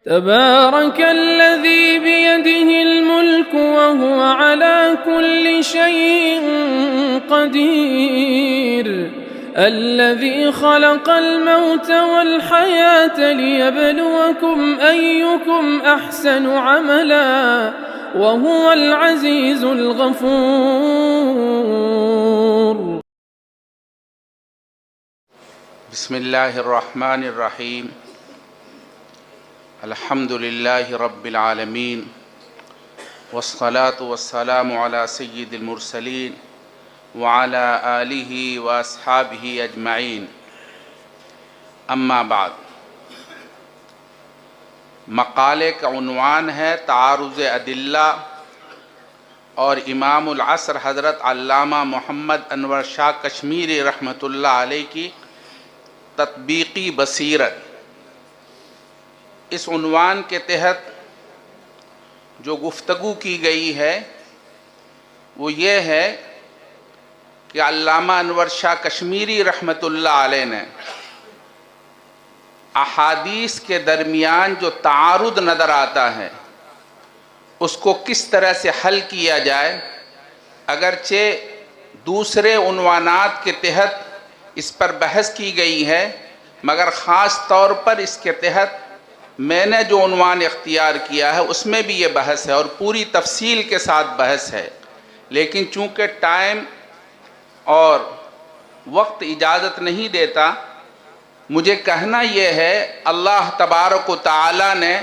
تبارك الذي بيده الملك وهو على كل شيء قدير الذي خلق الموت والحياة ليبلوكم أيكم أحسن عملا وهو العزيز الغفور. بسم الله الرحمن الرحيم. الحمد لله رب العالمين والصلاة والسلام على سيد المرسلين وعلى آله وأصحابه أجمعين. اما بعد، مقالے کا عنوان ہے تعارض ادلہ اور امام العصر حضرت علامہ محمد انور شاہ کشمیری رحمۃ اللہ علیہ کی تطبیقی بصیرت. اس عنوان کے تحت جو گفتگو کی گئی ہے وہ یہ ہے کہ علامہ انور شاہ کشمیری رحمۃ اللہ علیہ نے احادیث کے درمیان جو تعارض نظر آتا ہے اس کو کس طرح سے حل کیا جائے. اگرچہ دوسرے عنوانات کے تحت اس پر بحث کی گئی ہے، مگر خاص طور پر اس کے تحت میں نے جو عنوان اختیار کیا ہے اس میں بھی یہ بحث ہے اور پوری تفصیل کے ساتھ بحث ہے. لیکن چونکہ ٹائم اور وقت اجازت نہیں دیتا، مجھے کہنا یہ ہے اللہ تبارک و تعالی نے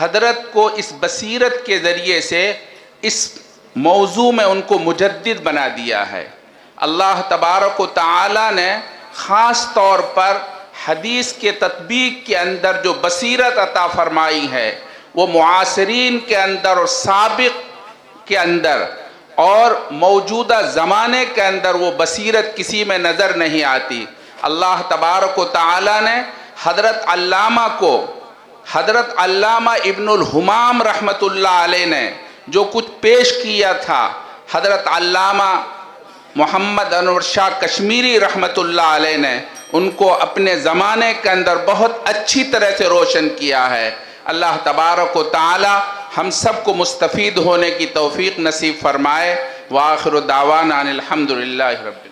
حضرت کو اس بصیرت کے ذریعے سے اس موضوع میں ان کو مجدد بنا دیا ہے. اللہ تبارک و تعالی نے خاص طور پر حدیث کے تطبیق کے اندر جو بصیرت عطا فرمائی ہے وہ معاصرین کے اندر اور سابق کے اندر اور موجودہ زمانے کے اندر وہ بصیرت کسی میں نظر نہیں آتی. اللہ تبارک و تعالی نے حضرت علامہ ابن الحمام رحمۃ اللہ علیہ نے جو کچھ پیش کیا تھا، حضرت علامہ محمد انور شاہ کشمیری رحمۃ اللہ علیہ نے ان کو اپنے زمانے کے اندر بہت اچھی طرح سے روشن کیا ہے. اللہ تبارک و تعالی ہم سب کو مستفید ہونے کی توفیق نصیب فرمائے. وآخر دعوانا ان الحمد للہ رب